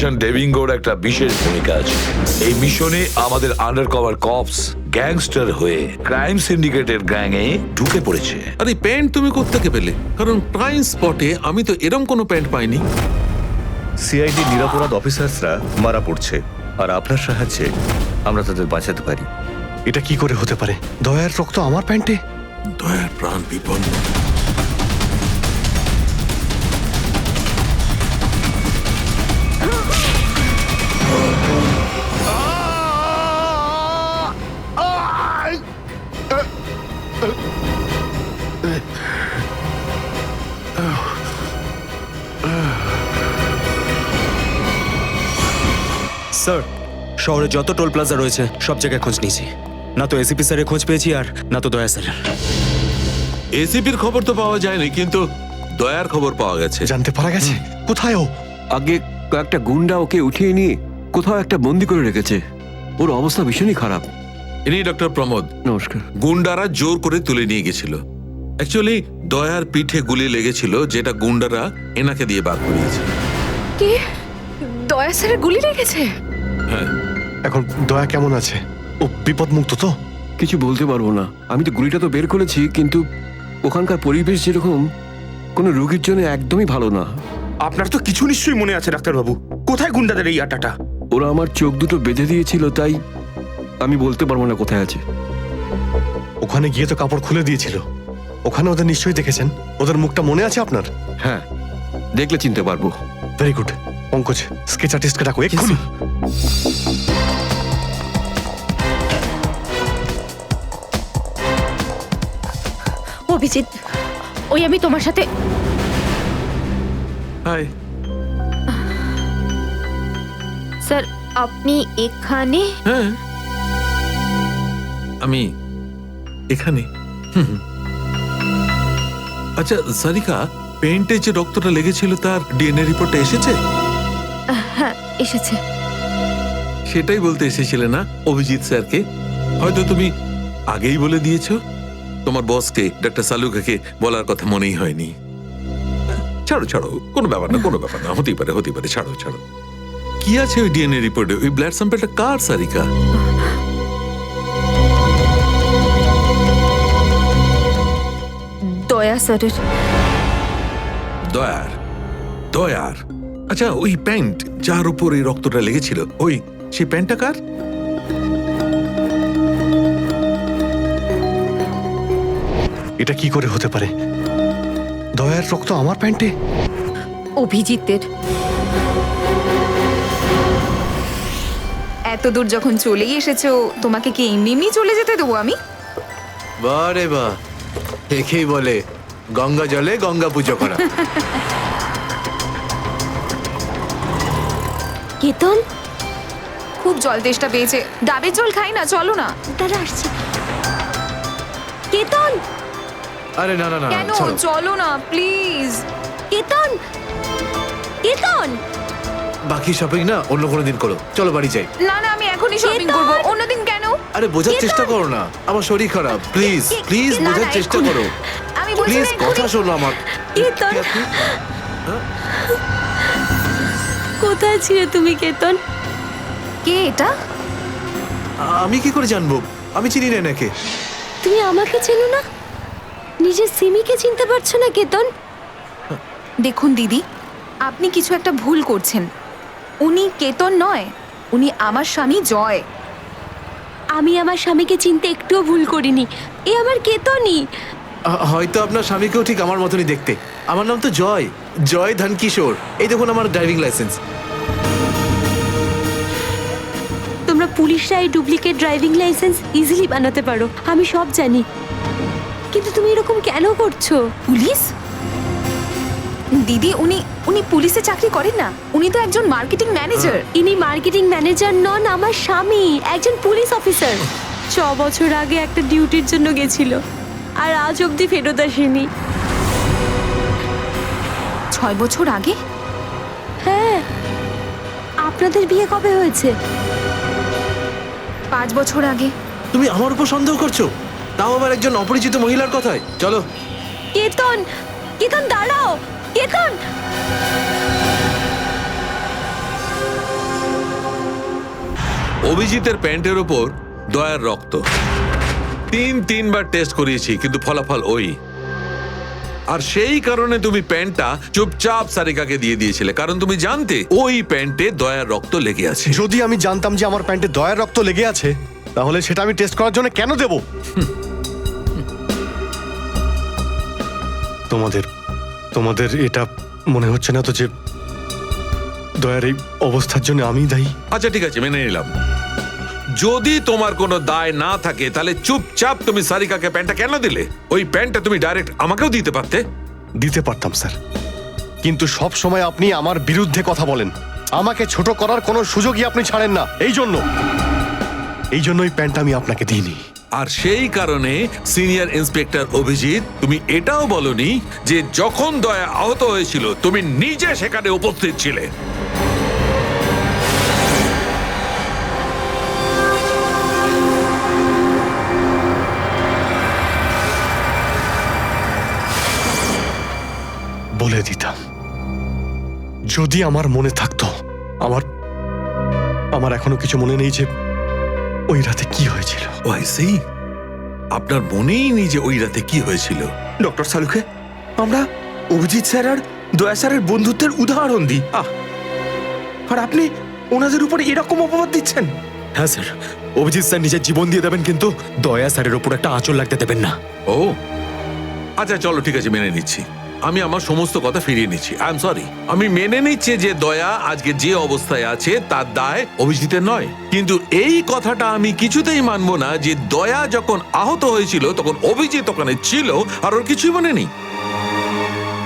ডেভিঙ্গোর একটা বিশেষ ভূমিকা আছে এই মিশনে। আমাদের আন্ডারকভার কপস গ্যাংস্টার হয়ে ক্রাইম সিন্ডিকেটের গ্যাংয়ে ঢুকে পড়েছে। আরে প্যান্ট তুমি কোত্থেকে পেলে? কারণ ক্রাইম স্পটে আমি তো এরম কোনো প্যান্ট পাইনি। সিআইডি নিরাপরাধ অফিসার্সরা মারা পড়ছে, আর আপনার সাহায্যে আমরা তাদের বাঁচাতে পারি। এটা কি করে হতে পারে? দয়ার রক্ত আমার প্যান্টে? দয়ার প্রাণ বিপন্ন। স্যার, শহরে যত টোল প্লাজা রয়েছে সব জায়গায় খোঁজ নিয়েছি। না তো এসিপি স্যারের খোঁজ পেয়েছি, আর না তো দয়া স্যারের। এসিপির খবর তো পাওয়া যায়নি, কিন্তু দয়ার খবর পাওয়া গেছে। জানতে পারা গেছে কোথায় ও? আগে কয়েকটা গুন্ডা ওকে উঠিয়ে নিয়ে কোথাও একটা বন্দি করে রেখেছে। ওর অবস্থা ভীষণই খারাপ। ইনি ডক্টর প্রমোদ। নমস্কার। গুন্ডারা জোর করে তুলে নিয়ে গেছিল। অ্যাকচুয়ালি দয়ার পিঠে গুলি লেগেছিল, যেটা গুন্ডারা এনাকে দিয়ে বার করিয়েছে। কে? দয়া স্যারের গুলি লেগেছে? হ্যাঁ। এখন দয়া কেমন আছে? ও বিপদ মুক্ত তো? কিছু বলতে পারবো না। আমি তো গুলিটা তো বের করেছি, কিন্তু ওখানকার পরিবেশ যেরকম কোনো রোগীর জন্য একদমই ভালো না। আপনার তো কিছু নিশ্চয়ই মনে আছে ডাক্তারবাবু। কোথায় গুন্ডাদের এই আটাটা? ওরা আমার চোখ দুটো বেঁধে দিয়েছিল, তাই আমি বলতে পারবো না কোথায় আছে। ওখানে গিয়ে তো কাপড় খুলে দিয়েছিল। ওখানে ওদের নিশ্চয়ই দেখেছেন। ওদের মুখটা মনে আছে আপনার? হ্যাঁ, দেখলে চিনতে পারবো। Very good. পঙ্কজ, স্কেচ আর্টিস্টকে ডাকো এক্ষুনি। অভিজিৎ, ওই আমি তোমার সাথে। হাই। স্যার, আপনি এখানে? হ্যাঁ, আমি এখানে। আচ্ছা সারিকা, পেন্টে যে রক্তটা লেগেছিল তার ডিএনএ রিপোর্টটা এসেছে? হ্যাঁ, এসেছে। সেটাই বলতে এসেছিলে না অভিজিৎ স্যারকে? হয়তো তুমি আগেই বলে দিয়েছো। তোমার বসকে ডক্টর সালুকাকে বলার কথা মনেই হয়নি। ছাড়ো ছাড়ো, কোনো ব্যাপার না, কোনো ব্যাপার না, হতেই পারে হতেই পারে, ছাড়ো ছাড়ো। কি আছে ওই ডিএনএ রিপোর্টে? ওই ব্লাড স্যাম্পলটা কার সারিকা? দয়া স্যারের। দয়ার? দয়ার? আচ্ছা, ওই প্যান্ট যার উপর এই রক্তটা লেগেছিল, ওই সেই প্যান্টটা কার? এটা কি করে হতে পারে? দয়ার রক্ত আমার প্যান্টে? অভিজিতের। এত দূর যখন চলেই এসেছো, তোমাকে কি এমনি এমনি চলে যেতে দেবো আমি? বারে বাহ, দেখেই বলে গঙ্গা জলে গঙ্গা পুজো করা। কেতন, খুব জল তেষ্টা পেয়েছে, ডাবের জল খাই না, চলো না। তারা আসছে। কেতন, আরে না না না, কেন? ছাড়ো। চলো না প্লিজ। কেতন, কেতন। বাকি শপিং না অন্য কোনো দিন করো, চলো বাড়ি যাই। না না, আমি এখনই শপিং কেতন! করবো, অন্যদিন কেন? আরে বোঝার চেষ্টা করো না, আমার শরীর খারাপ। প্লিজ প্লিজ না, বোঝার না, চেষ্টা এক্ষুনি। করো। আমি বলছি প্লিজ না, কথা এক্ষুনি। শোনো আমার। কেতন, কোথায় ছিলে তুমি কেতন? কে এটা? আমি কি করে জানবো? আমি চিনি না এনাকে। তুমি আমাকে চেনো না? নিজের সিমিকে চিনতে পারছো না কেতন? দেখুন দিদি, আপনি কিছু একটা ভুল করছেন। উনি কেতন নয়, উনি আমার স্বামী জয়। আমি আমার স্বামীকে চিনতে একটুও ভুল করিনি। এ আমার কেতনই। হয়তো আপনার স্বামীকেও ঠিক আমার মতনই দেখতে। আমার নাম তো জয়, জয় ধনকিশোর। এই দেখুন আমার ড্রাইভিং লাইসেন্স। তোমরা পুলিশরা এই ডুপ্লিকেট ড্রাইভিং লাইসেন্স ইজিলি বানাতে পারো, আমি সব জানি। কিন্তু তুমি এরকম কেন করছো? পুলিশ? দিদি, উনি উনি পুলিশে চাকরি করেন না, উনি তো একজন মার্কেটিং ম্যানেজার। ইনি মার্কেটিং ম্যানেজার নন, আমার স্বামী একজন পুলিশ অফিসার। 6 বছর আগে একটা ডিউটির জন্য গেছিল, আর আজ অবধি ফেরত আসেনি। 6 বছর আগে? হ্যাঁ। আপনাদের বিয়ে কবে হয়েছে? 5 বছর আগে। তুমি আমার উপর সন্দেহ করছো, তাও আবার একজন অপরিচিত মহিলার কথায়। চলো। কেতন, কেতন দাঁড়াও, কেতন। অভিজিতের প্যান্টের ওপর দয়ার রক্ত। তিনবার টেস্ট করিয়েছি, কিন্তু ফলাফল ওই। আর সেই কারণে তুমি প্যান্টটা চুপচাপ সারিকাকে দিয়ে দিয়েছিলে, কারণ তুমি জানতে ওই প্যান্টে দয়ার রক্ত লেগে আছে। যদি আমি জানতাম যে আমার প্যান্টে দয়ার রক্ত লেগে আছে, তাহলে সেটা আমি টেস্ট করার জন্য কেন দেব? তোমাদের এটা মনে হচ্ছে না তো যে দয়ার এই অবস্থার জন্য আমিই দায়ী? আচ্ছা ঠিক আছে, মেনে নিলাম। যদি তোমার কোনো দায় না থাকে তাহলে চুপচাপ তুমি সারিকাকে প্যান্টটা কেন দিলে? ওই প্যান্টটা তুমি ডাইরেক্ট আমাকেও দিতে পারতে। দিতে পারতাম স্যার, কিন্তু সব সময় আপনি আমার বিরুদ্ধে কথা বলেন। আমাকে ছোট করার কোনো সুযোগই আপনি ছাড়েন না। এই জন্য ওই প্যান্টটা আমি আপনাকে দিইনি। আর সেই কারণে সিনিয়র ইন্সপেক্টর অভিজিৎ, তুমি এটাও বলনি যে যখন দয়া আহত হয়েছিল তুমি নিজে সেখানে উপস্থিত ছিলে। বলে দিতাম, যদি আমার মনে থাকতো। আমার এখনো কিছু মনে নেই যে ওই রাতে কি হয়েছিল। আপনার মনেই নেই যে ওই রাতে কি হয়েছিল? ডক্টর সালুখে, আমরা অভিজিৎ স্যার আর দয়া স্যারের বন্ধুত্বের উদাহরণ দিই, আর আপনি ওনাদের উপরে এরকম অপবাদ দিচ্ছেন? হ্যাঁ স্যার, অভিজিৎ স্যার নিজের জীবন দিয়ে দেবেন, কিন্তু দয়া স্যারের উপর একটা আঁচল লাগতে দেবেন না। ও আচ্ছা, চলো ঠিক আছে, মেনে নিচ্ছি। আমি আমার সমস্ত কথা ফিরিয়ে নিচ্ছি। I am sorry. আমি মেনে নিচ্ছি যে দয়া আজকে যে অবস্থায় আছে তার দায় অভিজিতের নয়, কিন্তু এই কথাটা আমি কিছুতেই মানবো না যে দয়া যখন আহত হয়েছিল তখন অভিজিৎ ওখানে ছিল আর ওর কিছুই মনে নেই।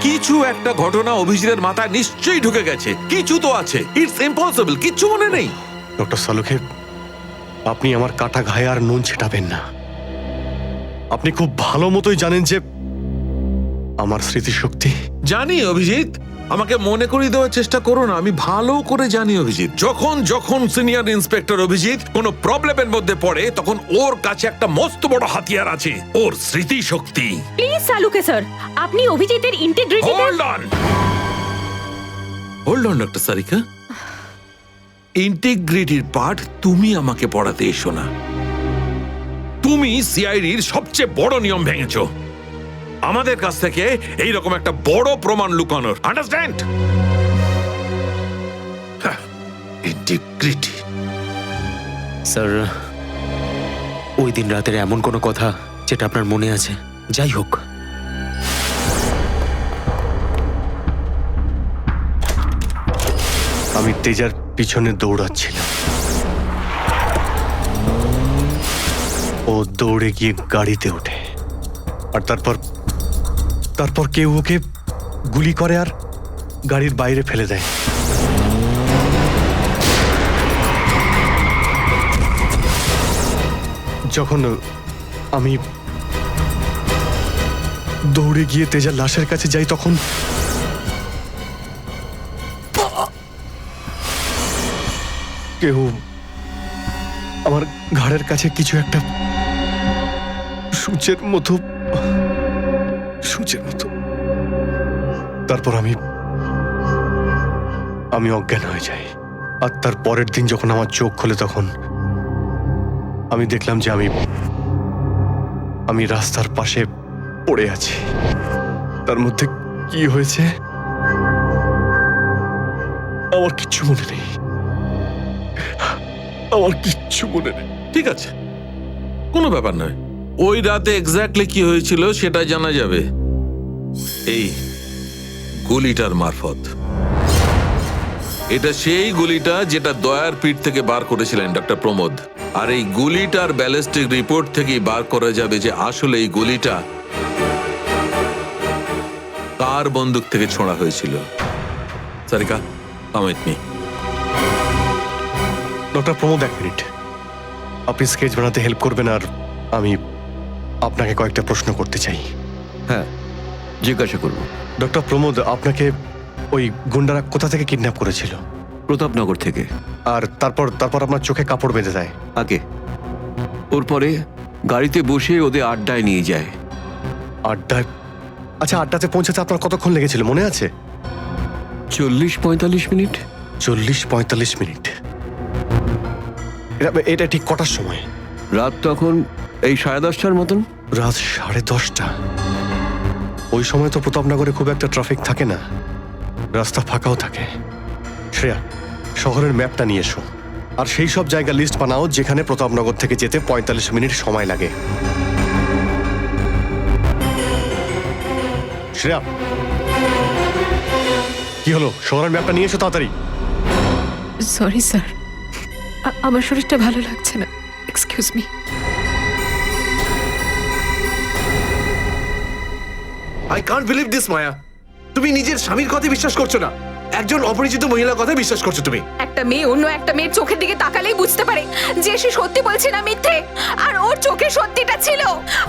কিছু একটা ঘটনা অভিজিতের মাথায় নিশ্চয়ই ঢুকে গেছে, কিছু তো আছে। ইটস ইম্পসিবল, কিচ্ছু মনে নেই। ডক্টর সালুখে, আপনি আমার কাটা ঘায়ে আর নুন ছেটাবেন না। আপনি খুব ভালো মতোই জানেন যে আমার স্মৃতিশক্তি। জানি অভিজিৎ, আমাকে মনে করিয়ে দেওয়ার চেষ্টা করো না। আমি ভালো করে জানি অভিজিৎ, যখন সিনিয়র ইন্সপেক্টর অভিজিৎ কোনো প্রবলেমের মধ্যে পড়ে তখন ওর কাছে একটা মস্ত বড় হাতিয়ার আছে, ওর স্মৃতিশক্তি। প্লিজ সালুকে স্যার, আপনি অভিজিতের integrity. Hold on doctor Sarika, ইন্টিগ্রিটির পার্ট তুমি আমাকে পড়াতে এসো না। তুমি সিআইডির সবচেয়ে বড় নিয়ম ভেঙেছো, আমাদের কাছ থেকে এইরকম একটা বড় প্রমাণ লুকানোর। আন্ডারস্ট্যান্ড? ইন্টিগ্রিটি। স্যার, ওই দিন রাতের এমন কোনো কথা যেটা আপনার মনে আছে? যাই হোক, আমি তেজার পিছনে দৌড়াচ্ছিলাম। ও দৌড়ে গিয়ে গাড়িতে ওঠে, আর তারপর কেউ ওকে গুলি করে আর গাড়ির বাইরে ফেলে দেয়। যখন আমি দৌড়ে গিয়ে তেজার লাশের কাছে যাই, তখন কেউ আমার ঘাড়ের কাছে কিছু একটা সূচের মতো। তারপর আমি অজ্ঞান হয়ে যাই। আর তার পরের দিন যখন আমার চোখ খোলে, তখন আমি দেখলাম যে আমি রাস্তার পাশে পড়ে আছি। তার মধ্যে কি হয়েছে আমার কিচ্ছু মনে নেই। ঠিক আছে, কোনো ব্যাপার নয়। ওই রাতে এক্স্যাক্টলি কি হয়েছিল সেটা জানা যাবে এই গুলিটার মারফত। এটা সেই গুলিটা যেটা দয়ার পিঠ থেকে বার করেছিলেন ডক্টর প্রমোদ। আর এই গুলিটার ব্যালিস্টিক রিপোর্ট থেকেই বার করা যাবে যে আসলে এই গুলিটা কার বন্দুক থেকে ছোঁড়া হয়েছিল। Sarika, come with me. Doctor Pramod, এক মিনিট। আপনি স্কেচ বানাতে হেল্প করবেন, আর আমি আপনাকে কয়েকটা প্রশ্ন করতে চাই। হ্যাঁ, জিজ্ঞাসা করব। ডক্টর প্রমোদ, আপনাকে ওই গুন্ডারা কোথা থেকে কিডন্যাপ করেছিল? প্রতাপনগর থেকে। আর তারপর আপনার চোখে কাপড় বেঁধে দেয়? আগে ওর পরে গাড়িতে বসে ওদের আড্ডায় নিয়ে যায়। আড্ডায়? আচ্ছা, আড্ডাতে পৌঁছাতে আপনার কতক্ষণ লেগেছিল মনে আছে? 40-45 মিনিট। 40-45 মিনিট। এটা ঠিক কটার সময়? রাত তখন এই 10:30টার মতন। রাত 10:30টা? ওই সময় তো প্রতাপনগরে খুব একটা ট্রাফিক থাকে না, রাস্তা ফাঁকাও থাকে। শ্রেয়া, শহরের ম্যাপটা নিয়ে এসো, আর সেই সব জায়গা লিস্ট বানাও যেখানে প্রতাপনগর থেকে যেতে 45 মিনিট সময় লাগে। শ্রেয়া, কি হলো? শহরের ম্যাপটা নিয়ে এসো তাড়াতাড়ি। সরি স্যার, আমার শরীরটা ভালো লাগছে না, excuse me. I can't believe this Maya, তুমি নিজের স্বামীর কথা বিশ্বাস করছো না, একজন অপরিচিত মহিলার কথা বিশ্বাস করছো তুমি। একটা মেয়ে অন্য একটা মেয়ের চোখের দিকে তাকালেই বুঝতে পারে যে সে সত্যি বলছে না মিথ্যে। আর ওর চোখে সত্যিটা ছিল,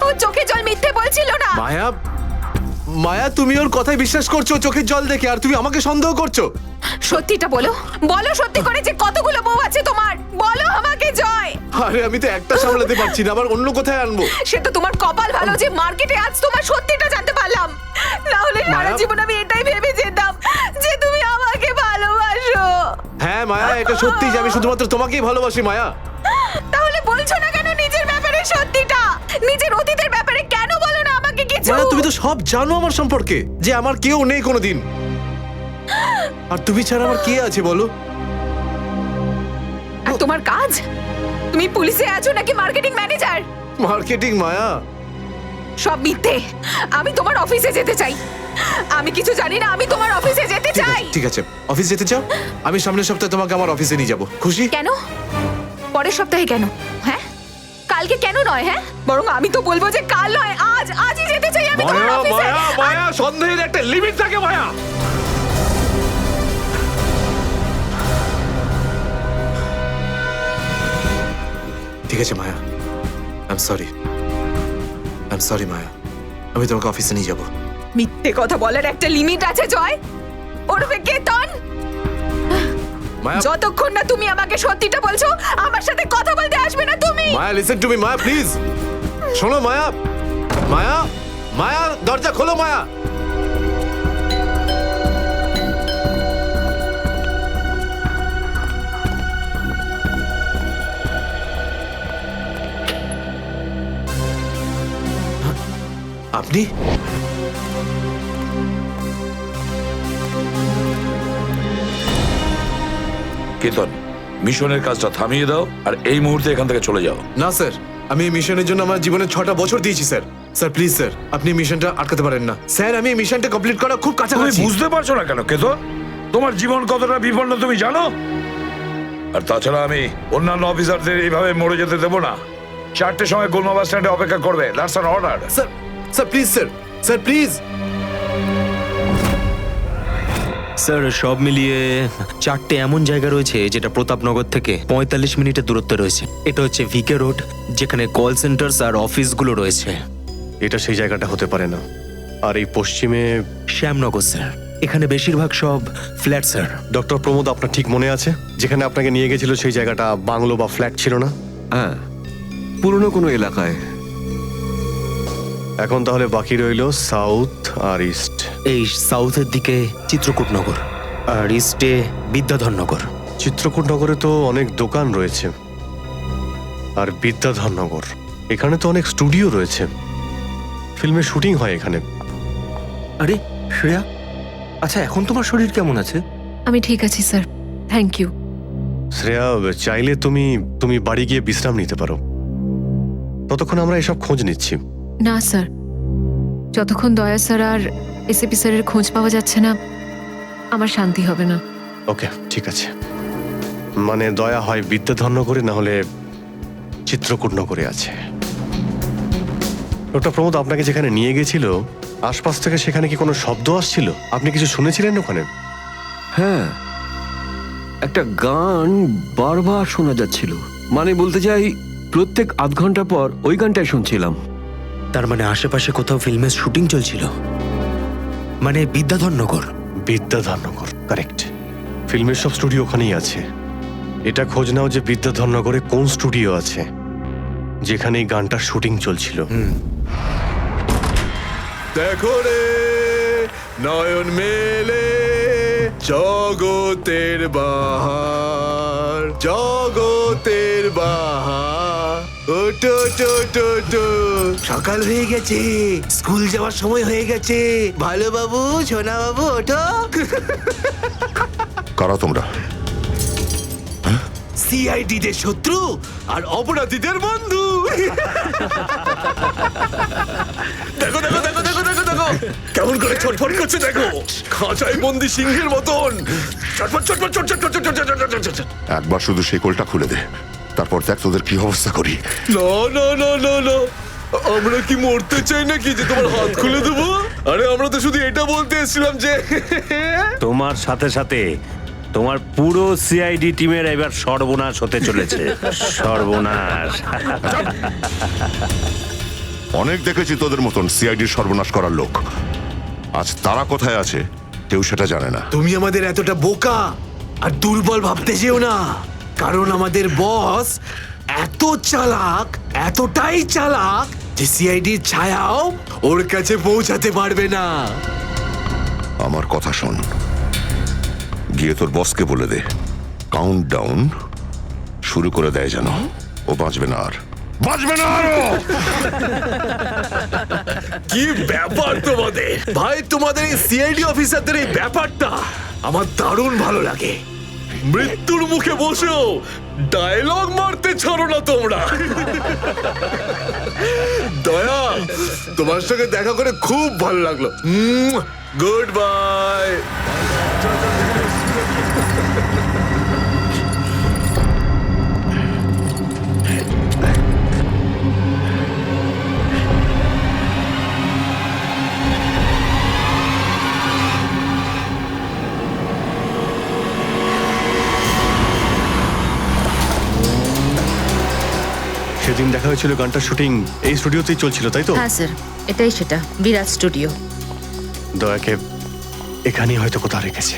ওর চোখে জল মিথ্যে বলছিল না। মায়া, মায়া তুমি ওর কথায় বিশ্বাস করছো চোখের জল দেখে, আর তুমি আমাকে সন্দেহ করছো। সত্যিটা বলো, বলো সত্যি করে যে কতগুলো বউ আছে তোমার, বলো আমাকে জয়। আরে আমি তো একটা সামলাতে পারছি না, আবার অন্য কোথায় আনবো? সে তো তোমার কপাল ভালো যে মার্কেটে আজ তোমার সত্যিটা জানতে পারলাম, না হলে সারা মায়া- জীবন আমি এটাই ভেবে যেতাম যে তুমি আমাকে ভালোবাসো। হ্যাঁ মায়া, এটা সত্যি যে আমি শুধুমাত্র তোমাকেই ভালোবাসি মায়া। তাহলে বলছো না কেন নিজের ব্যাপারে সত্যিটা? নিজের অতীতের ব্যাপারে কেন বলো না আমাকে কিছু? মায়া তুমি তো সব জানো আমার সম্পর্কে, যে আমার কেউ নেই কোনোদিন, আর তুমি ছাড়া আমার কে আছে বলো? আর তোমার কাজ? তুমি পুলিশে আছো নাকি মার্কেটিং ম্যানেজার? মার্কেটিং মায়া। সব মিথ্যে। আমি তোমার অফিসে যেতে চাই। আমি কিছু জানি না, আমি তোমার অফিসে যেতে ঠিক চাই। আছে, ঠিক আছে, অফিস যেতে চাও? আমি সামনের সপ্তাহে তোমাকে আমার অফিসে নিয়ে যাবো, খুশি? কেন? পরের সপ্তাহে কেন? হ্যাঁ, কালকে কেন নয়? হ্যাঁ, বরং আমি তো বলবো যে কাল নয়, আজই যেতে চাই আমি তোমার মায়া অফিসে। মায়া মায়া, সন্দেহের একটা লিমিট থাকে মায়া। ঠিক আছে মায়া, আই এম সরি মায়া, আমি তোমাকে অফিসে নিয়ে যাবো। মিথ্যে কথা বলার একটা লিমিট আছে জয়, ওরফে কেতন। মায়া, যতক্ষণ না তুমি আমাকে সত্যিটা বলছো, আমার সাথে কথা বলতে আসবে না তুমি। Maya listen to me Maya, please শোনো মায়া। মায়া, মায়া দরজা খোলো মায়া। আপনি? কেতন, মিশনের কাজটা থামিয়ে দাও আর এই মুহূর্তে এখান থেকে চলে যাও। না স্যার, আমি এই মিশনের জন্য আমার জীবনে 6টা বছর দিয়েছি স্যার। স্যার প্লিজ স্যার, আপনি এই মিশনটা আটকাতে পারেন না স্যার। আমি এই মিশনটা কমপ্লিট করা খুব তুমি কাছাকাছি। বুঝতে পারছো না কেন কেতন? তোমার জীবন কতটা বিপন্ন তুমি জানো? আর তাছাড়া আমি অন্যান্য অফিসারদের এইভাবে মরে যেতে দেবো না। 4টের সময় গোলমা বাস স্ট্যান্ডে অপেক্ষা করবে, that's an order. Sir, sir please sir, sir please. Sir সব মিলিয়ে 4টে এমন জায়গা রয়েছে যেটা প্রতাপনগর থেকে 45 মিনিটের দূরত্বে রয়েছে। এটা হচ্ছে ভিকে রোড, যেখানে কল সেন্টার্স আর অফিসগুলো রয়েছে। এটা সেই জায়গাটা হতে পারে না। আর এই পশ্চিমে শ্যামনগর স্যার, এখানে বেশিরভাগ সব ফ্ল্যাট স্যার। ডক্টর প্রমোদ, আপনার ঠিক মনে আছে যেখানে আপনাকে নিয়ে গেছিল সেই জায়গাটা বাংলো বা ফ্ল্যাট ছিল না? হ্যাঁ, পুরনো কোনো এলাকায়। এখন তাহলে বাকি রইল সাউথ আর ইস্ট। এই সাউথের দিকে চিত্রকূটনগর আর ইস্টে বিদ্যাধরনগর। চিত্রকূটনগরে তো অনেক দোকান রয়েছে, আর বিদ্যাধরনগর এখানে তো অনেক স্টুডিও রয়েছে, ফিল্মের শুটিং হয় এখানে। আরে শ্রেয়া, আচ্ছা এখন তোমার শরীর কেমন আছে? আমি ঠিক আছি স্যার, থ্যাংক ইউ। শ্রেয়া, চাইলে তুমি বাড়ি গিয়ে বিশ্রাম নিতে পারো, ততক্ষণ আমরা এসব খোঁজ নিচ্ছি। না স্যার, যতক্ষণ দয়া স্যার আর এসিপি স্যারের খোঁজ পাওয়া যাচ্ছে না, আমার শান্তি হবে না। ওকে, ঠিক আছে। মানে দয়া হয় বিদ্যাধরনগরে, না হলে চিত্রকূটনগরে আছে। ডক্টর প্রমোদ আপনাকে যেখানে নিয়ে গেছিল, আশপাশ থেকে সেখানে কি কোনো শব্দ আসছিল? আপনি কিছু শুনেছিলেন ওখানে? হ্যাঁ, একটা গান বারবার শোনা যাচ্ছিল। মানে বলতে চাই, প্রত্যেক আধ ঘন্টা পর ওই গানটাই শুনছিলাম। তার মানে আশেপাশে কোথাও ফিল্মের শুটিং চলছিল, মানে বিদ্যাধরনগর। বিদ্যাধরনগর, কারেক্ট। ফিল্মের সব স্টুডিও ওখানেই আছে। এটা খোঁজ নাও যে বিদ্যাধরনগরে কোন স্টুডিও আছে যেখানে এই গানটার শুটিং চলছিল। দেখো রে নয়ন মেলে জগতের বাহার, জগতের মেয়ের বাহার, ওটো ওটো ওটো ওটো। সকাল হয়ে গেছে, স্কুল যাওয়ার সময় হয়ে গেছে। ভালো বাবু, সোনা বাবু, ওঠো। কারা তোমরা? সিআইডি দের শত্রু আর অপরাধীদের বন্ধু। দেখো দেখো দেখো দেখো দেখো দেখো কেমন করে ছটফট করছে, দেখো খাঁচায় বন্দি সিংহের মতন ছটফট ছটফট ছটফট ছটফট ছটফট ছটফট। একবার শুধু শেকলটা খুলে দে, তারপর দেখ তোদের কি অবস্থা করি। না না না না না, আমরা কি মরতে চাই নাকি যে তোমার হাত খুলে দেবো? আরে আমরা তো শুধু এটা বলতে এসেছিলাম যে তোমার সাথে সাথে তোমার পুরো সিআইডি টিমের এবার সর্বনাশ হতে চলেছে। সর্বনাশ। অনেক দেখেছি তোদের মতন সিআইডির সর্বনাশ করার লোক। আজ তারা কোথায় আছে কেউ সেটা জানে না। তুমি আমাদের এতটা বোকা আর দুর্বল ভাবতে যেও না, কারণ আমাদের বস এত চালাক, এতটাই চালাক যে সিআইডির ছায়াও ওর কাছে পৌঁছাতে পারবে না। আমার কথা শোন, গিয়ে তোর বসকে বলে দে কাউন্ট ডাউন শুরু করে দেয় যেন ও বাঁচবে না আর, বাঁচবে না আরো। কি ব্যাপার তোমাদের ভাই, তোমাদের এই সিআইডি অফিসারদের এই ব্যাপারটা আমার দারুণ ভালো লাগে। মৃত্যুর মুখে বসেও ডায়লগ মারতে ছাড়ো না তোমরা। দয়া, তোমার সঙ্গে দেখা করে খুব ভালো লাগলো। Good bye. সেদিন দেখা হয়েছিল গানটার শুটিং এই স্টুডিওতেই চলছিল, তাই তো? হ্যাঁ স্যার, এটাই সেটা, বিরাট স্টুডিও। দয়াকে এখানেই হয়তো কোথাও রেখেছে।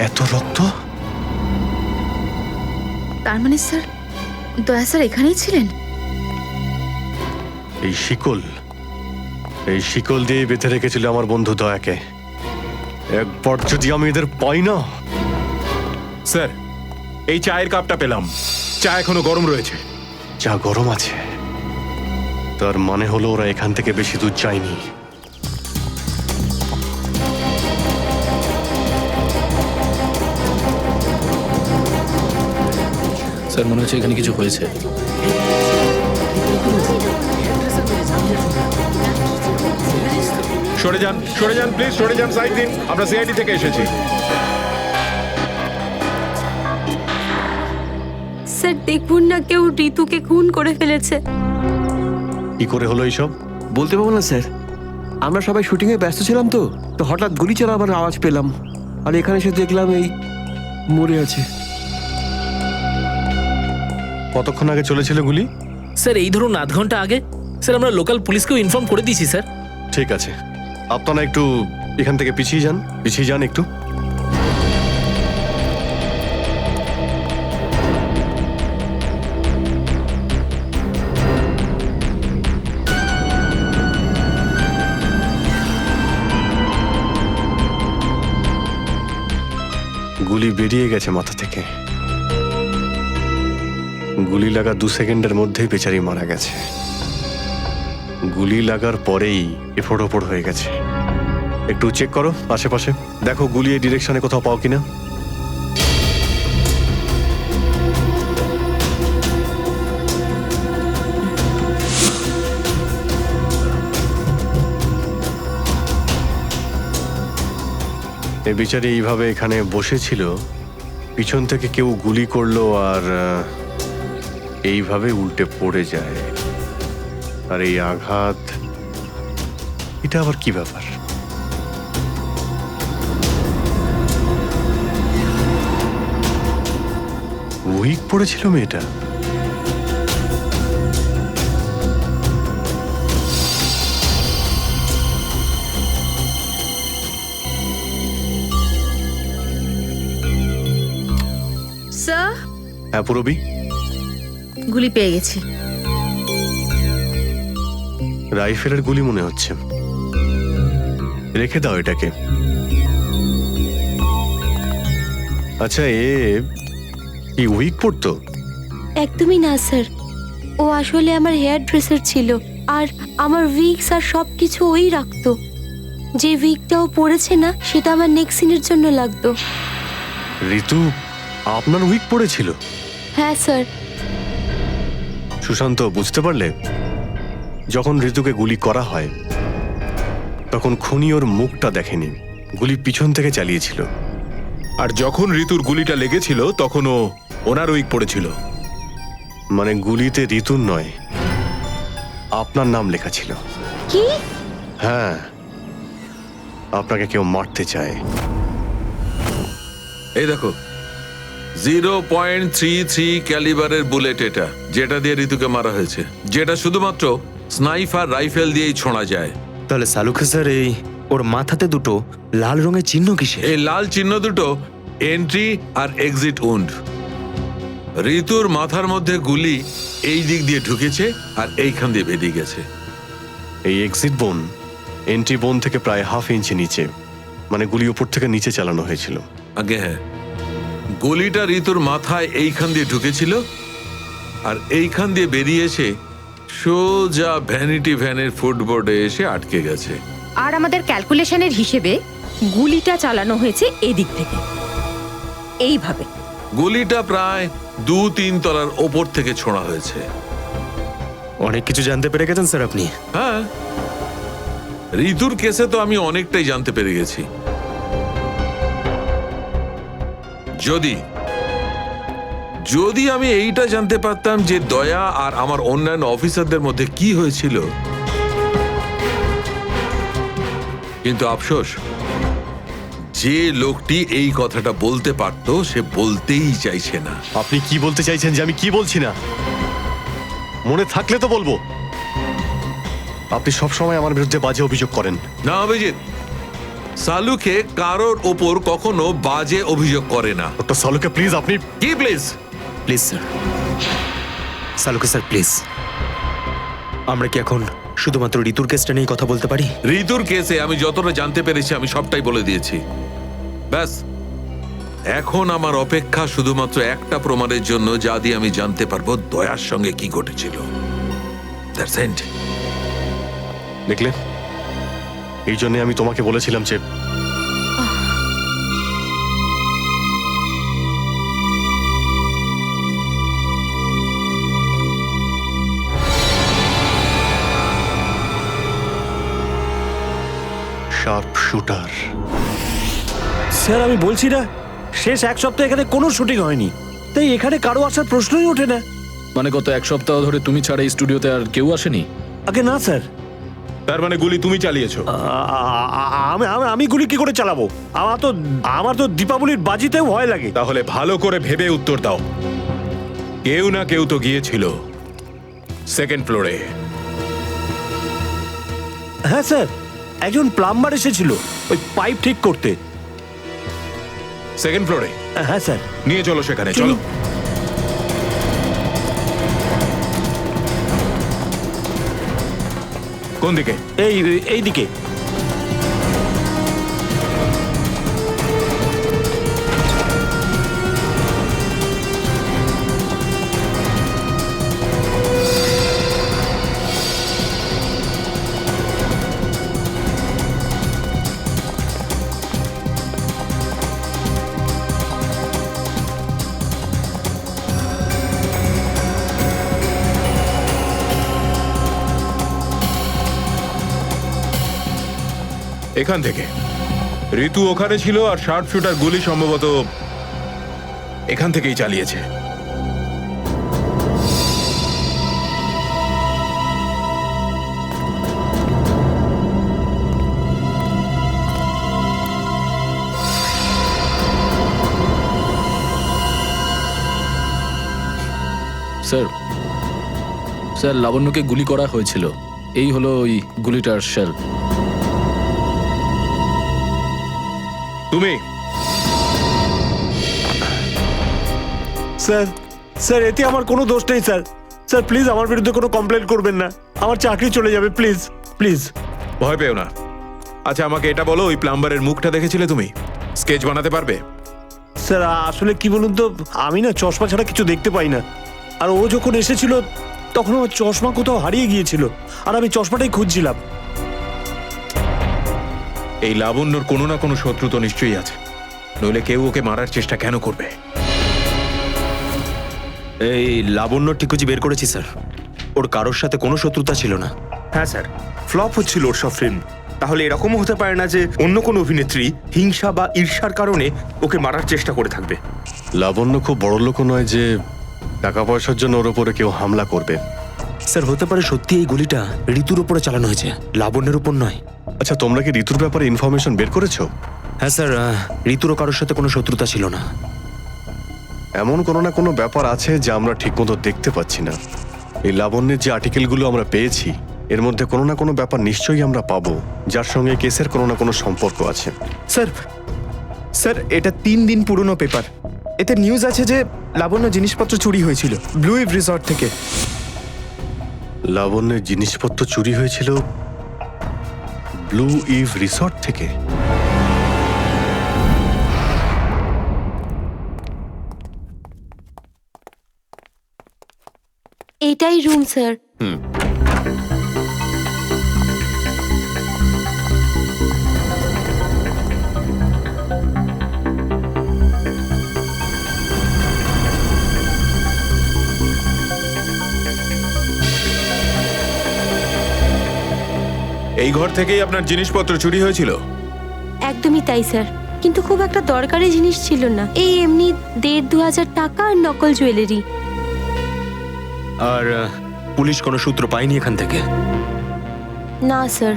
এত রক্ত? তার মানে স্যার, দয়া স্যার এখানেই ছিলেন? এই শিকল দিয়ে বেঁধে রেখেছিল আমার বন্ধু দয়াকে। একবার যদি আমি এদের পাই না। স্যার, এই চায়ের কাপটা পেলাম, চা এখনো গরম রয়েছে। চা গরম আছে, তার মানে হলো ওরা এখান থেকে বেশি দূর যায়নি। স্যার, মনে হচ্ছে এখানে কিছু হয়েছে। সরে যান প্লিজ, সরে যান, সাইড দিন। আমরা সিআইডি থেকে এসেছি। স্যার দেখুন না, কেউ ঋতুকে খুন করে ফেলেছে। কি করে হলো এইসব? বলতে পারবো না স্যার, আমরা সবাই শুটিংয়ে ব্যস্ত ছিলাম তো তো হঠাৎ গুলি চালাবার আওয়াজ পেলাম, আর এখানে এসে দেখলাম এই মরে আছে। কতক্ষণ আগে চলেছিল গুলি? স্যার এই ধরুন আধ ঘন্টা আগে। স্যার আমরা লোকাল পুলিশকেও ইনফর্ম করে দিয়েছি স্যার। ঠিক আছে, আপনারা একটু এখান থেকে পিছিয়ে যান একটু। গুলি বেরিয়ে গেছে মাথা থেকে। গুলি লাগা 2 সেকেন্ডের মধ্যেই বেচারি মারা গেছে। গুলি লাগার পরেই এফোড় ওপড় হয়ে গেছে। একটু চেক করো আশেপাশে, দেখো গুলি এই ডিরেকশনে কোথাও পাও কিনা। এ বিচারি এইভাবে এখানে বসেছিল, পিছন থেকে কেউ গুলি করলো আর এইভাবে উল্টে পড়ে যায়। আর এই আঘাত, এটা আবার কি ব্যাপার? উইক পড়েছিল মেয়েটা। হ্যাঁ পুরবি, গুলি পেয়ে গেছি। রাইফেলের গুলি মনে হচ্ছে। রেখে দাও এটাকে। আচ্ছা, কি উইক পড়তো? একদমই না স্যার, ও আসলে আমার হেয়ার ড্রেসার ছিল, আর আমার উইগস আর সব কিছু ওই রাখতো। যে উইগটা ও পরেছে না, সেটা আমার নেক্সট সিনের জন্য লাগতো। ঋতু আপনার উইক পড়েছিল? হ্যাঁ স্যার। সুশান্ত, বুঝতে পারলে? যখন ঋতুকে গুলি করা হয় তখন খুনি ওর মুখটা দেখেনি, গুলি পিছন থেকে চালিয়েছিল। আর যখন ঋতুর গুলিটা লেগেছিল তখন ও ওনার উইক পড়েছিল। মানে গুলিতে ঋতুর নয়, আপনার নাম লেখা ছিল। কি? হ্যাঁ, আপনাকে কেউ মারতে চায়। এই দেখো, 0.33 ক্যালিবারের বুলেট এটা, যেটা দিয়ে ঋতুকে মারা হয়েছে, যেটা শুধুমাত্র স্নাইপার রাইফেল দিয়েই ছোঁড়া যায়। তাহলে সালুখে স্যার, এই ওর মাথাতে দুটো লাল রঙের চিহ্ন কিসে? এই লাল চিহ্ন দুটো এন্ট্রি আর এক্সিট উন্ড। ঋতুর মাথার মধ্যে গুলি এই দিক দিয়ে ঢুকেছে আর এইখান দিয়ে বেরিয়ে গেছে। এই এক্সিট বোন এন্ট্রি বোন থেকে প্রায় হাফ ইঞ্চি নিচে, মানে গুলি উপর থেকে নিচে চালানো হয়েছিল। আগে হ্যাঁ, গুলিটা ঋতুর মাথায় এইখান দিয়ে ঢুকেছিল আর এইখান দিয়ে বেরিয়ে এসে সোজা ভ্যানিটি ভ্যানের ফুটবোর্ডে এসে আটকে গেছে। আর আমাদের ক্যালকুলেশনের হিসেবে গুলিটা চালানো হয়েছে এদিক থেকে, এইভাবে। গুলিটা প্রায় 2-3 তলার ওপর থেকে ছোঁড়া হয়েছে। অনেক কিছু জানতে পেরে গেছেন স্যার আপনি। হ্যাঁ, ঋতুর কেসে তো আমি অনেকটাই জানতে পেরে গেছি। যদি আমি এইটা জানতে পারতাম যে দয়া আর আমার অন্যান্য অফিসারদের মধ্যে কি হয়েছিল, কিন্তু আফসোস, যে লোকটি এই কথাটা বলতে পারতো সে বলতেই চাইছে না। আপনি কি বলতে চাইছেন যে আমি কি বলছি না? মনে থাকলে তো বলবো। আপনি সব সময় আমার বিরুদ্ধে বাজে অভিযোগ করেন। না অভিজিৎ, সালুকে কারোর ওপর কখনো বাজে অভিযোগ করে না। ডক্টর সালুকে প্লিজ, আপনি কি please? Please sir, Saluke sir please, আমরা কি এখন শুধুমাত্র ঋতুর কেসটা নিয়ে কথা বলতে পারি? ঋতুর কেসে আমি যতটা জানতে পেরেছি আমি সবটাই বলে দিয়েছি। ব্যাস, এখন আমার অপেক্ষা শুধুমাত্র একটা প্রমাণের জন্য, যা দিয়ে আমি জানতে পারবো দয়ার সঙ্গে কি ঘটেছিল। That's it. দেখলে, এই জন্য আমি তোমাকে বলেছিলাম যে শার্প শুটার। স্যার, আমি বলছি না, শেষ এক সপ্তাহ এখানে কোনো শুটিং হয়নি, তাই এখানে কারো আসার প্রশ্নই ওঠে না। মানে গত এক সপ্তাহ ধরে তুমি ছাড়া এই স্টুডিওতে আর কেউ আসেনি? আগে না স্যার। তার মানে গুলি তুমি চালিয়েছো? আমি গুলি কি করে চালাবো? আমার তো দীপাবলির বাজিতেও ভয় লাগে। তাহলে ভালো করে ভেবে উত্তর দাও। কেউ না কেউ তো গিয়েছিল সেকেন্ড ফ্লোরে। হ্যাঁ স্যার, একজন প্লাম্বার এসেছিল ওই পাইপ ঠিক করতে। সেকেন্ড ফ্লোরে? হ্যাঁ স্যার। নিয়ে চলো সেখানে, চলো। কোন দিকে? এই দিকে। এখান থেকে ঋতু ওখানে ছিল, আর শার্প শুটার গুলি সম্ভবত এখান থেকেই চালিয়েছে। স্যার, লাবণ্যকে গুলি করা হয়েছিল। এই হলো ওই গুলিটার শেল। তুমি? স্যার, স্যার এতে আমার কোনো দোষ নেই স্যার। স্যার প্লিজ আমার বিরুদ্ধে কোনো কমপ্লেন করবেন না, আমার চাকরি চলে যাবে, প্লিজ প্লিজ। ভয় পেও না। আচ্ছা আমাকে এটা বলো, ওই প্লাম্বারের মুখটা দেখেছিলে তুমি? স্কেচ বানাতে পারবে? স্যার আসলে কি বলুন তো, আমি না চশমা ছাড়া কিছু দেখতে পাই না। আর ও যখন এসেছিল তখন আমার চশমা কোথাও হারিয়ে গিয়েছিল, আর আমি চশমাটাই খুঁজছিলাম। এই লাবণ্যর কোনো না কোনো শত্রু তো নিশ্চয়ই আছে, নইলে কেউ ওকে মারার চেষ্টা কেন করবে? এই লাবণ্য টিকুজি বের করেছি স্যার, ওর কারোর সাথে কোনো শত্রুতা ছিল না। হ্যাঁ স্যার, ফ্লপ হচ্ছিল ওর সব ফিল্ম। তাহলে এরকমও হতে পারে না যে অন্য কোনো অভিনেত্রী হিংসা বা ঈর্ষার কারণে ওকে মারার চেষ্টা করে থাকবে। লাবণ্য খুব বড় লোক নয় যে টাকা পয়সার জন্য ওর উপরে কেউ হামলা করবে। স্যার হতে পারে সত্যি এই গুলিটা ঋতুর উপরে চালানো হয়েছে, লাবণ্যের উপর নয়। আচ্ছা তোমরা কি ঋতুর ব্যাপারে ইনফরমেশন বের করেছো? হ্যাঁ স্যার, ঋতুরও কারোর সাথে কোনো শত্রুতা ছিল না। এমন কোনো না কোনো ব্যাপার আছে যা আমরা ঠিকমতো দেখতে পাচ্ছি না। এই লাবণ্যের যে আর্টিকেলগুলো আমরা পেয়েছি এর মধ্যে কোনো না কোনো ব্যাপার নিশ্চয়ই আমরা পাবো যার সঙ্গে কেসের কোনো না কোনো সম্পর্ক আছে। স্যার স্যার এটা 3 দিন পুরনো পেপার। এতে নিউজ আছে যে লাবণ্য জিনিসপত্র চুরি হয়েছিল ব্লু ইভ রিসর্ট থেকে। লাবণ্যের জিনিসপত্র চুরি হয়েছিল ব্লু ইভ রিসর্ট থেকে? এটাই রুম স্যার। এই ঘর থেকেই আপনার জিনিসপত্র চুরি হয়েছিল? একদমই তাই স্যার, কিন্তু খুব একটা দরকারি জিনিস ছিল না, এই এমনি 1,500-2,000 টাকা আর নকল জুয়েলারি। আর পুলিশ কোনো সূত্র পায়নি এখান থেকে? না স্যার।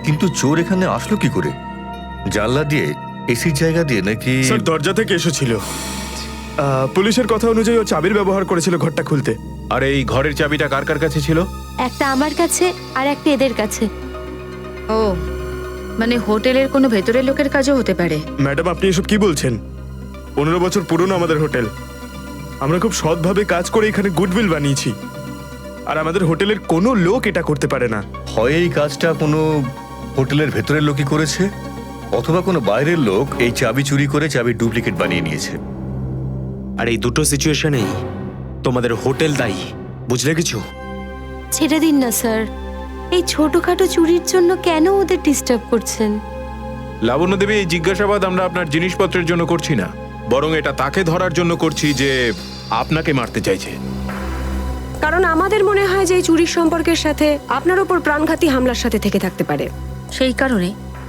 কিন্তু চোর এখানে আসলো কি করে? জানলা দিয়ে, এসির জায়গা দিয়ে নাকি? স্যার দরজা থেকে এসেছিল। পুলিশের কথা অনুযায়ী ও চাবির ব্যবহার করেছিল ঘরটা খুলতে। আর এই ঘরের চাবিটা কার কার কাছে ছিল? একটা আমার কাছে আর একটা এদের কাছে। ও মানে হোটেলের কোনো ভেতরের লোকের কাজও হতে পারে। ম্যাডাম আপনি এসব কি বলছেন? 15 বছর পুরনো আমাদের হোটেল, আমরা খুব সৎভাবে কাজ করে এখানে গুডউইল বানিয়েছি, আর আমাদের হোটেলের কোনো লোক এটা করতে পারে না। হয় এই কাজটা কোনো হোটেলের ভেতরের লোকই করেছে, অথবা কোনো বাইরের লোক এই চাবি চুরি করে চাবির ডুপ্লিকেট বানিয়ে নিয়েছে। আর এই দুটো সিচুয়েশনেই তোমাদের হোটেল দায়ী, বুঝলে কিছু? ছেড়ে দিন না স্যার, এই ছোটখাটো চুরির জন্য কেন ওদের ডিস্টার্ব করছেন? লাবণ্য দেবী, এই জিজ্ঞাসাবাদ আমরা আপনার জিনিসপত্রের জন্য করছি না, বরং এটা তাকে ধরার জন্য করছি যে আপনাকে মারতে চাইছে। কারণ আমাদের মনে হয় যে এই চুরির সম্পর্কের সাথে আপনার উপর প্রাণঘাতী হামলার সাথে থেকে থাকতে পারে। সেই কারণে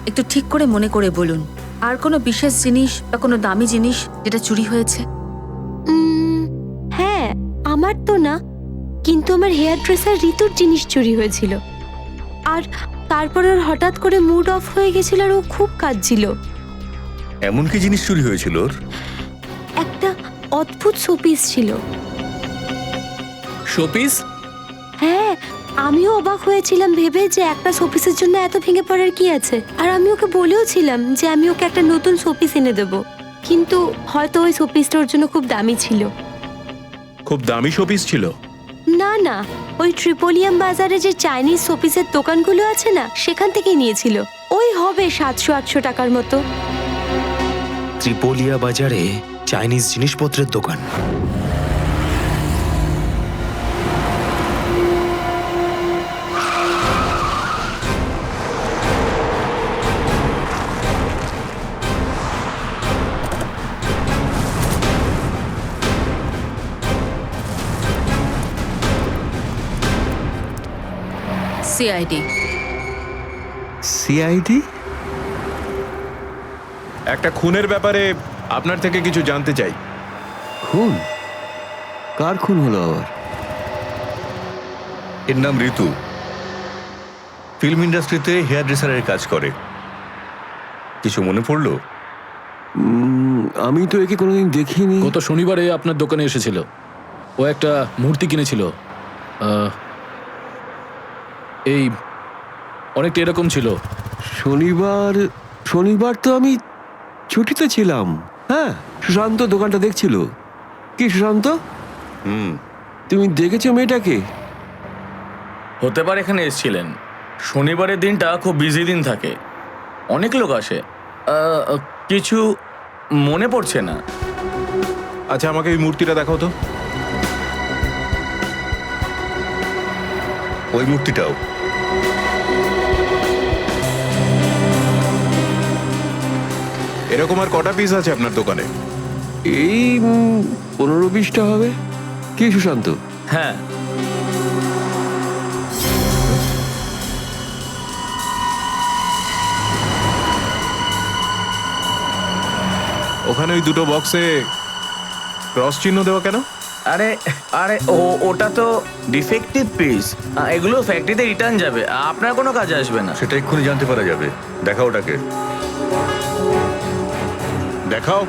একটু ঠিক করে মনে করে বলুন, আর কোনো বিশেষ জিনিস বা কোনো দামি জিনিস যেটা চুরি হয়েছে? হ্যাঁ, আমার তো না, কিন্তু আমার হেয়ার ড্রেসার ঋতুর জিনিস চুরি হয়েছিল। আর তারপর ওর হঠাৎ করে মুড অফ হয়ে গেছিল আর ও খুব কাঁদছিল। এমন কি জিনিস চুরি হয়েছিল ওর? একটা অদ্ভুত শোপিস ছিল। শোপিস? হ্যাঁ, আমিও অবাক হয়েছিলাম ভেবে যে একটা শোপিসের জন্য এত ভেঙে পড়ার কি আছে। আর আমি ওকে বলেও ছিলাম যে আমি ওকে একটা নতুন শোপিস এনে দেবো, কিন্তু হয়তো ওই শোপিসটা ওর জন্য খুব দামি ছিল। খুব দামি শোপিস ছিল? না না, ওই ট্রিপোলিয়াম বাজারে যে চাইনিজ শোপিসের দোকানগুলো আছে না, সেখান থেকেই নিয়েছিল। ওই হবে 700-800 টাকার মতো। ত্রিপোলিয়া বাজারে চাইনিজ জিনিসপত্রের দোকান? সিআইডি। সিআইডি? একটা খুনের ব্যাপারে আপনার থেকে কিছু জানতে চাই। খুন? কার খুন হলো আবার? এর নাম ঋতু, ফিল্ম ইন্ডাস্ট্রিতে হেয়ার ড্রেসারের কাজ করে। কিছু মনে পড়লো? আমি তো একে কোনোদিন দেখিনি। গত শনিবারে আপনার দোকানে এসেছিল, ও একটা মূর্তি কিনেছিল, এই অনেকটা এরকম ছিল। শনিবার তো আমি ছুটিতে ছিলাম। হ্যাঁ, সুশান্ত দোকানটা দেখছিল। কি সুশান্ত? তুমি দেখেছো মেয়েটাকে? হতে পারে এখানে এসেছিলেন। শনিবারের দিনটা খুব বিজি দিন থাকে, অনেক লোক আসে। কিছু মনে পড়ছে না। আচ্ছা, আমাকে এই মূর্তিটা দেখাও তো। ওই মূর্তিটাও। এরকম আর কটা পিস আছে আপনার দোকানে? এই 15-20টা হবে। কি সুশান্ত? হ্যাঁ, ওখানে ওই দুটো বক্সে ক্রস চিহ্ন দেওয়া কেন? আরে আরে ওটা তো ডিফেক্টিভ পিস, এগুলো ফ্যাক্টরিতে রিটার্ন যাবে, আপনার কোনো কাজে আসবে না। সেটা এক্ষুনি জানতে পারা যাবে। দেখাও ওটাকে, দেখাও।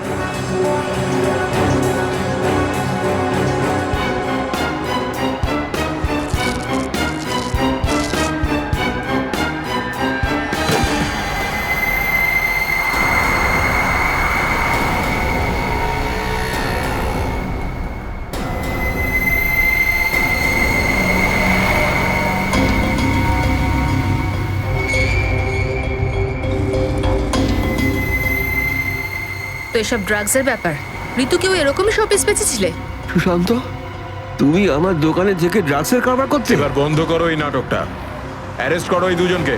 তো এসব ড্রাগসের ব্যাপার। ঋতুকেও এরকমই শোপিস বেঁচেছিলে? সুশান্ত, তুমি আমার দোকানে থেকে ড্রাগসের কারবার করতে? এবার বন্ধ করো এই নাটকটা। অ্যারেস্ট করো এই দুজনকে।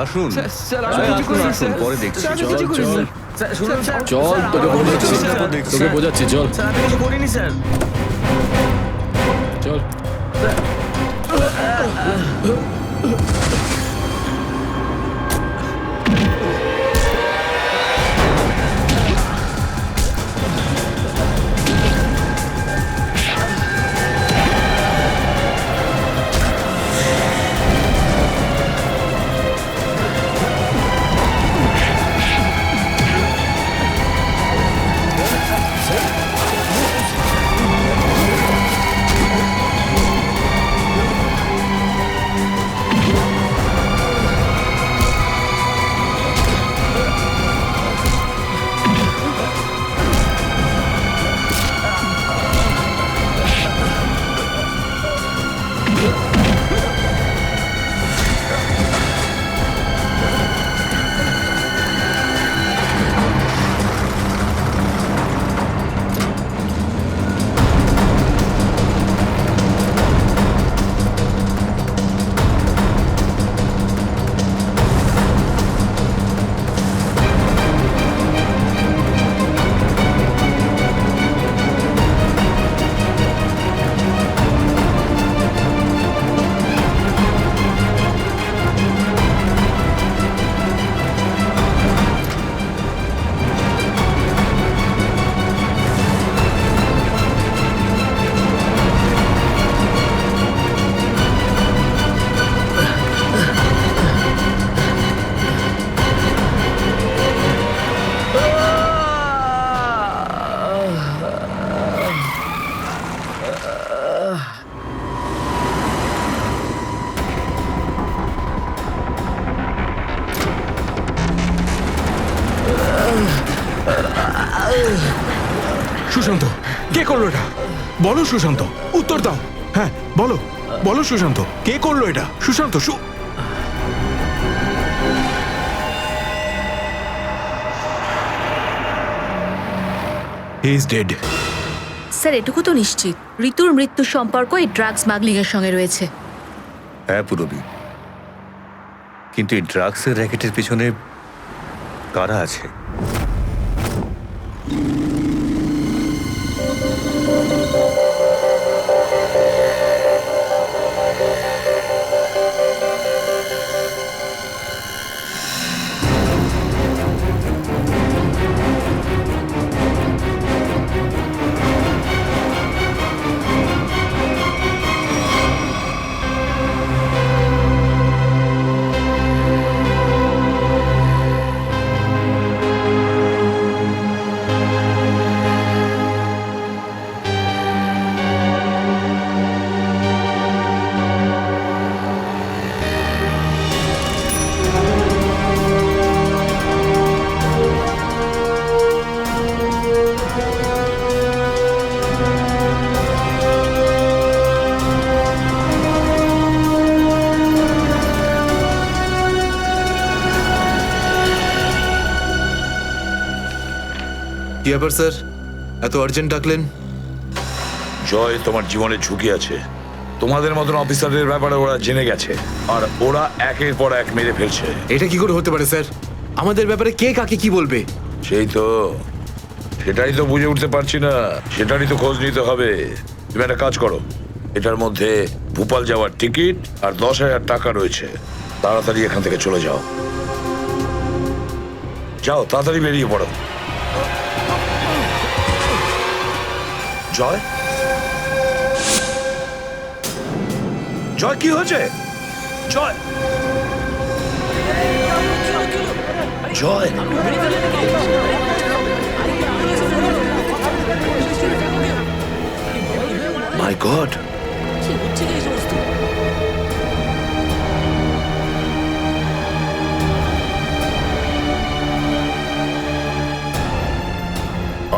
আসুন, স্যার, আমি কিছু করিনি, আসুন, স্যার। পরে দেখছি। স্যার, আমি কিছু করিনি। শুনুন স্যার, চল, তোকে বোঝাচ্ছি, তোকে বোঝাচ্ছি, চল স্যার, আমি কিছু করিনি স্যার। চল। সুশান্ত, কে করলো এটা? বলো সুশান্ত, উত্তর দাও। হ্যাঁ বলো, বলো সুশান্ত, কে করলো এটা? Sushant, he is dead. Sir, এটুকু তো নিশ্চিত ঋতুর মৃত্যুর সম্পর্ক এই ড্রাগ স্মাগলিং এর সঙ্গে রয়েছে। হ্যাঁ পুরবি, কিন্তু এই ড্রাগসের র্যাকেটের পিছনে কারা আছে? ব্যাপার স্যার, এত আর্জেন্ট ডাকলেন? জয়, তোমার জীবনে ঝুঁকি আছে। তোমাদের মতন অফিসারদের ব্যাপারে ওরা জেনে গেছে, আর ওরা একের পর এক মেরে ফেলছে। এটা কি করে হতে পারে স্যার? আমাদের ব্যাপারে কে কাকে কি বলবে? সেটাই তো বুঝে উঠতে পারছি না। সেটারই তো খোঁজ নিতে হবে। তুমি একটা কাজ করো, এটার মধ্যে ভোপাল যাওয়ার টিকিট আর 10,000 টাকা রয়েছে। তাড়াতাড়ি এখান থেকে চলে যাও। যাও, তাড়াতাড়ি বেরিয়ে পড়ো। জয়, জয়, কি হয়েছে? জয়, জয়, মাই গড,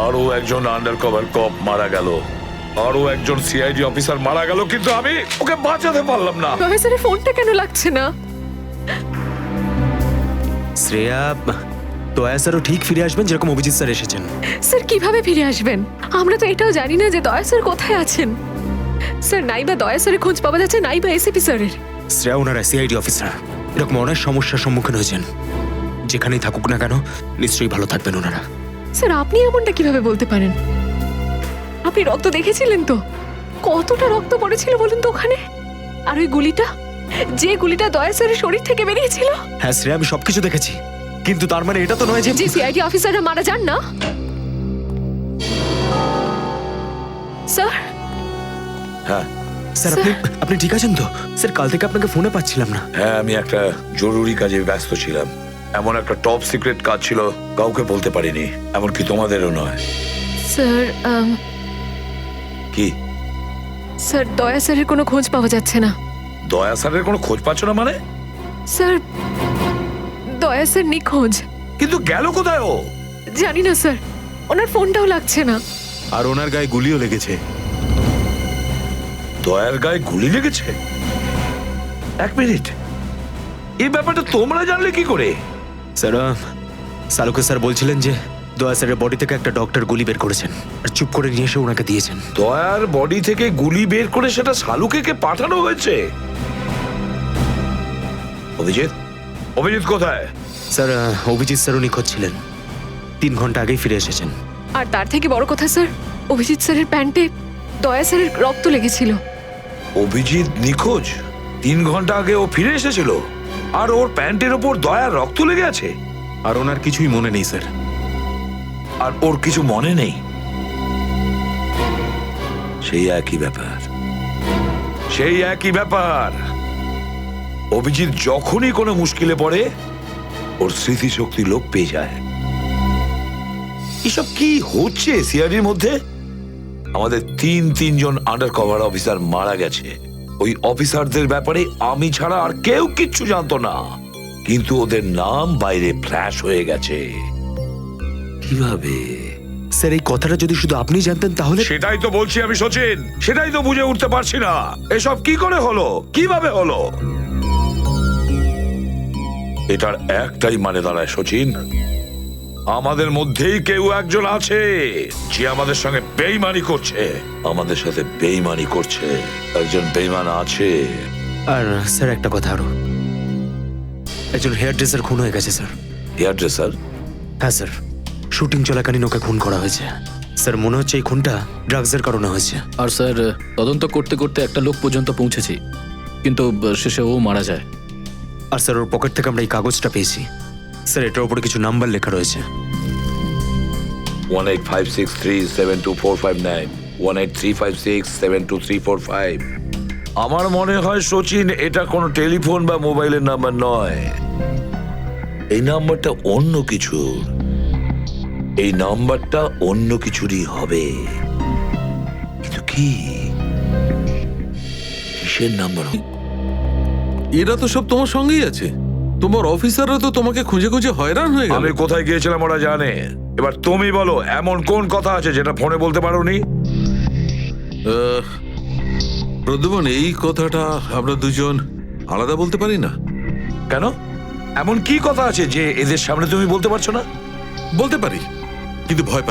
আরো একজন আন্ডার কভার কপ মারা গেল, আরো একজন সিআইডি অফিসার মারা গেল, কিন্তু আমি ওকে বাঁচাতে পারলাম না। স্যারের ফোনটা কেন লাগছে না? শ্রেয়া, দয়া স্যারও ঠিক ফিরে আসবেন যেরকম অভিজিৎ স্যার এসেছেন। স্যার কিভাবে ফিরে আসবেন? আমরা তো এটাও জানি না যে দয়া স্যার কোথায় আছেন। স্যার, নাইবা দয়া স্যারের খোঁজ পাওয়া যাচ্ছে, নাইবা এসিপি স্যারের। শ্রেয়া ওনারা সিআইডি অফিসার, এরকম অনেক সমস্যার সম্মুখীন হয়েছেন। যেখানেই থাকুক না কেন, নিশ্চয়ই ভালো থাকবেন ওনারা। স্যার, আপনি এমনটা কিভাবে বলতে পারেন? আপনি রক্ত দেখেছিলেন তো? কতটা রক্ত পড়েছিল বলুন তো ওখানে? আর ওই গুলিটা, যে গুলিটা দয়া স্যারের শরীর থেকে বেরিয়েছিল। হ্যাঁ শ্রেয়া, আমি সবকিছু দেখেছি, কিন্তু তার মানে এটা তো নয় যে সিআইডি অফিসাররা মারা যান না। স্যার, হ্যাঁ স্যার, আপনি ঠিক আছেন তো? স্যার, কাল থেকে আপনাকে ফোনে পাচ্ছিলাম না। হ্যাঁ, আমি একটা জরুরি কাজে ব্যস্ত ছিলাম। এমন একটা টপ সিক্রেট কাজ ছিল, কাউকে বলতে পারিনি, এমনকি তোমাদেরও নয়। স্যার, কি? স্যার, দয়া স্যারের কোনো খোঁজ পাওয়া যাচ্ছে না। দয়া স্যারের কোনো খোঁজ পাচ্ছ না মানে? স্যার, দয়া স্যার নিখোঁজ। কিন্তু গেল কোথায় ও? জানি না স্যার, ওনার ফোনটাও লাগছে না। আর ওনার গায়ে গুলিও লেগেছে। দয়ার গায়ে গুলি লেগেছে? এক মিনিট, এই ব্যাপারটা তোমরা জানলে কি করে? স্যার, সালুকে স্যার বলছিলেন যে দয়া স্যারের বডি থেকে একটা ডক্টর গুলি বের করেছেন আর চুপ করে নিয়ে এসে ওনাকে দিয়েছেন। দয়ার বডি থেকে গুলি বের করে সেটা শালুকে পাঠানো হয়েছে? অভিজিৎ, অভিজিৎ কোথায়? স্যার, অভিজিৎ স্যারও নিখোঁজ ছিলেন, 3 ঘন্টা আগেই ফিরে এসেছেন। আর তার থেকে বড় কথা স্যার, অভিজিৎ স্যারের প্যান্টে দয়া স্যারের রক্ত লেগেছিল। অভিজিৎ নিখোঁজ? 3 ঘন্টা আগে ও ফিরে এসেছিল, আর ওর প্যান্টের ওপর দয়ার রক্ত লেগে আছে? আর ওনার কিছুই মনে নেই স্যার। আর ওর কিছু মনে নেই? সেই একই ব্যাপার, সেই একই ব্যাপার। অভিজিৎ যখনই কোনো মুশকিলে পড়ে, ওর স্মৃতিশক্তি লোপ পেয়ে যায়। এসব কি হচ্ছে সিআইডির মধ্যে? আমাদের তিনজন আন্ডার কভার অফিসার মারা গেছে। ওই অফিসারদের ব্যাপারে আমি ছাড়া আর কেউ কিচ্ছু জানতো না, কিন্তু ওদের নাম বাইরে ফ্ল্যাশ হয়ে গেছে। কিভাবে? স্যার, এই কথাটা যদি শুধু আপনি জানতেন তাহলে। সেটাই তো বলছি আমি সচিন, সেটাই তো বুঝে উঠতে পারছি না। এসব কি করে হলো, কিভাবে হলো? এটার একটাই মানে দাঁড়ায় সচিন, আমাদের মধ্যেই কেউ একজন আছে যে আমাদের সঙ্গে বেইমানি করছে, আমাদের সাথে বেইমানি করছে। একজন বেইমান আছে। আর স্যার, একটা কথা আরো, একজন হেয়ার ড্রেসার খুন হয়ে গেছে স্যার। Hair dresser? হ্যাঁ স্যার, শুটিং চলাকালীন ওকে খুন করা হয়েছে। স্যার, মনে হচ্ছে এই খুনটা ড্রাগসের কারণে হয়েছে। আর স্যার, তদন্ত করতে করতে একটা লোক পর্যন্ত পৌঁছেছি, কিন্তু শেষে ও মারা যায়। আর স্যার, ওর পকেট থেকে আমরা এই কাগজটা পেয়েছি। স্যার, এটার উপরে কিছু নাম্বার লেখা রয়েছে। 185637245 183567235। আমার মনে হয় সচিন, এটা কোনো টেলিফোন বা মোবাইলের নাম্বার নয়। এই নাম্বারটা অন্য কিছু, এই নাম্বারটা অন্য কিছুরই হবে। কিন্তু কি, কিসের নাম্বার? এরা তো সব তোমার সঙ্গেই আছে। তোমার অফিসাররা তো তোমাকে খুঁজে খুঁজে হয়রান হয়ে গেল। আমি কোথায় গিয়েছিলাম ওরা জানে। এবার তুমি বলো, এমন কোন কথা আছে যেটা ফোনে বলতে পারোনি? প্রদ্যুমন, এই কথাটা আমরা দুজন আলাদা বলতে পারি না। কেন? এমন কি কথা আছে যে এদের সামনে তুমি বলতে পারছো না? বলতে পারি, কিন্তু ভয়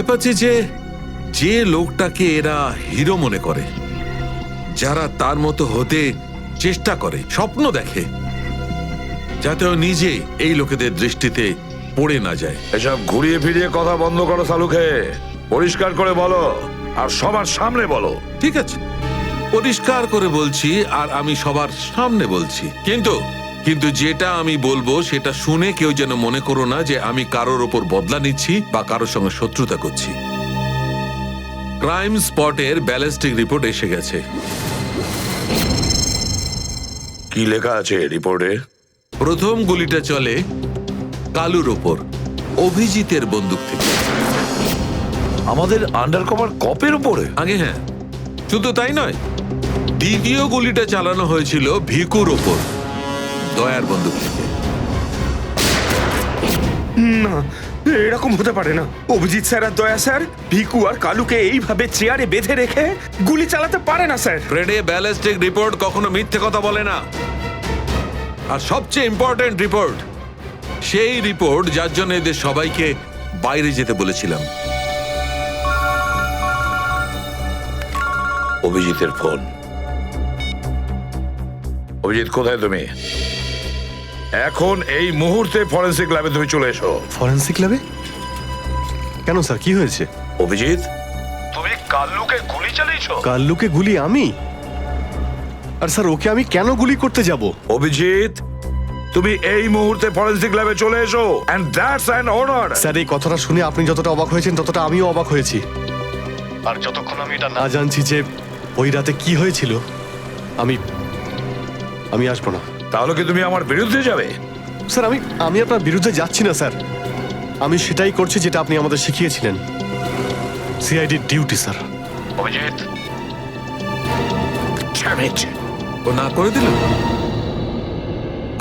পাচ্ছি যে যে লোকটাকে এরা হিরো মনে করে, যারা তার মতো হতে চেষ্টা করে, স্বপ্ন দেখে, যাতে ও নিজে এই লোকেদের দৃষ্টিতে পড়ে না যায়। এসব ঘুরিয়ে ফিরিয়ে কথা বন্ধ করো সালুকে, পরিষ্কার করে বলো আর সবার সামনে বলো। ঠিক আছে, পরিষ্কার করে বলছি আর আমি সবার সামনে বলছি, কিন্তু যেটা আমি বলবো সেটা শুনে কেউ যেন মনে করো না যে আমি কারোর ওপর বদলা নিচ্ছি বা কারোর সঙ্গে শত্রুতা করছি। ক্রাইম স্পটের ব্যালিস্টিক রিপোর্ট এসে গেছে। কি লেখা আছে রিপোর্টে? প্রথম গুলিটা চলে কালুর ওপর, অভিজিতের বন্দুক থেকে। আমাদের আন্ডারকভার কপের উপরে? আগে হ্যাঁ, শুধু তাই নয়, দ্বিতীয় গুলিটা চালানো হয়েছিল ভিকুর ওপর, দয়ার বন্দুক থেকে। না, এরকম হতে পারে না। অভিজিৎ স্যার আর দয়া স্যার ভিকু আর কালুকে এইভাবে চেয়ারে বেঁধে রেখে গুলি চালাতে পারে না স্যার। ফ্রেডে ব্যালিস্টিক রিপোর্ট কখনো মিথ্যে কথা বলে না। আর সবচেয়ে ইম্পর্টেন্ট রিপোর্ট, সেই রিপোর্ট যার জন্য এদের সবাইকে বাইরে যেতে বলেছিলাম। অভিজিতের ফোন। অভিজিৎ, কোথায় তুমি? এখন এই মুহূর্তে ফরেনসিক ল্যাবে তুমি চলে এসো। ফরেন্সিক ল্যাবে? কেন স্যার, কি হয়েছে? অভিজিৎ, তুমি কাল্লুকে গুলি চালিয়েছো? কাল্লুকে গুলি আমি? আর স্যার, ওকে আমি কেন গুলি করতে যাব? অভিজিৎ, তুমি এই মুহূর্তে ফরেনসিক ল্যাবে চলে এসো, and that's an order. Sir, এই কথাটা শুনে আপনি যতটা অবাক হয়েছেন ততটা আমিও অবাক হয়েছি। আর যতক্ষণ আমি এটা না জানছি যে ওই রাতে কি হয়েছিল, আমি আসবো না। তাহলে কি তুমি আমার বিরুদ্ধে যাবে? স্যার, আমি আপনার বিরুদ্ধে যাচ্ছি না স্যার। আমি সেটাই করছি যেটা আপনি আমাদের শিখিয়েছিলেন, সিআইডি ডিউটি স্যার। অভিজিৎ, ও না করে দিল।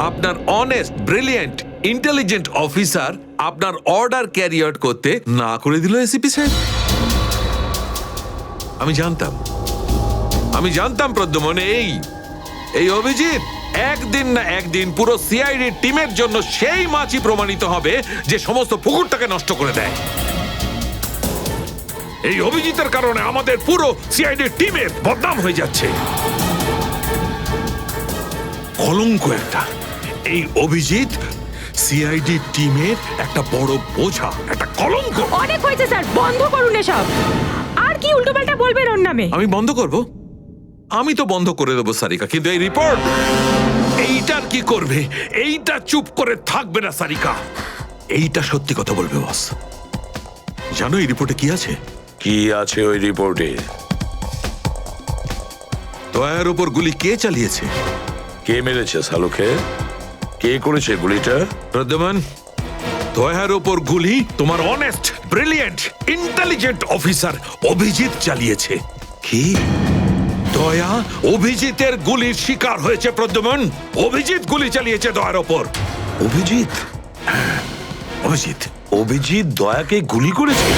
আপনার অনেস্ট, ব্রিলিয়েন্ট, ইন্টেলিজেন্ট অফিসার আপনার অর্ডার ক্যারি আউট করতে না করে দিল এসিপি সাহেব। আমি জানতাম প্রদ্যুম্ন, এই অভিজিৎ একদিন না একদিন পুরো সিআইডি টিমের জন্য সেই মাছি প্রমাণিত হবে যে সমস্ত পুকুরটাকে নষ্ট করে দেয়। এই অভিজিতের কারণে আমাদের পুরো সিআইডি টিমের বদনাম হয়ে যাচ্ছে। কলঙ্ক একটা। এই অভিজিৎ সিআইডি টিমের একটা বড় বোঝা, একটা কলঙ্ক। অনেক হয়েছে স্যার, বন্ধ করুন এসব। আর কি উল্টোপাল্টা বলবেন ওর নামে? আমি বন্ধ করব? আমি তো বন্ধ করে দেবো সারিকা, কিন্তু এই রিপোর্ট, এইটার কি করবে? এইটা চুপ করে থাকবে না সারিকা, এইটা সত্যি কথা বলবে বস। জানো এই রিপোর্টে কি আছে? কি আছে ওই রিপোর্টে? দয়ার উপর গুলি কে চালিয়েছে, কে মেরেছে সালুকে, কে করেছে গুলিটা? প্রদ্যুম্ন, দয়ার উপর গুলি তোমার honest, brilliant, intelligent officer Abhijit চালিয়েছে। কি? দয়া অভিজিতের গুলির শিকার হয়েছে প্রদ্যুম্ন। অভিজিৎ গুলি চালিয়েছে দয়ার ওপর। অভিজিৎ? অভিজিৎ অভিজিৎ দয়াকে গুলি করেছে?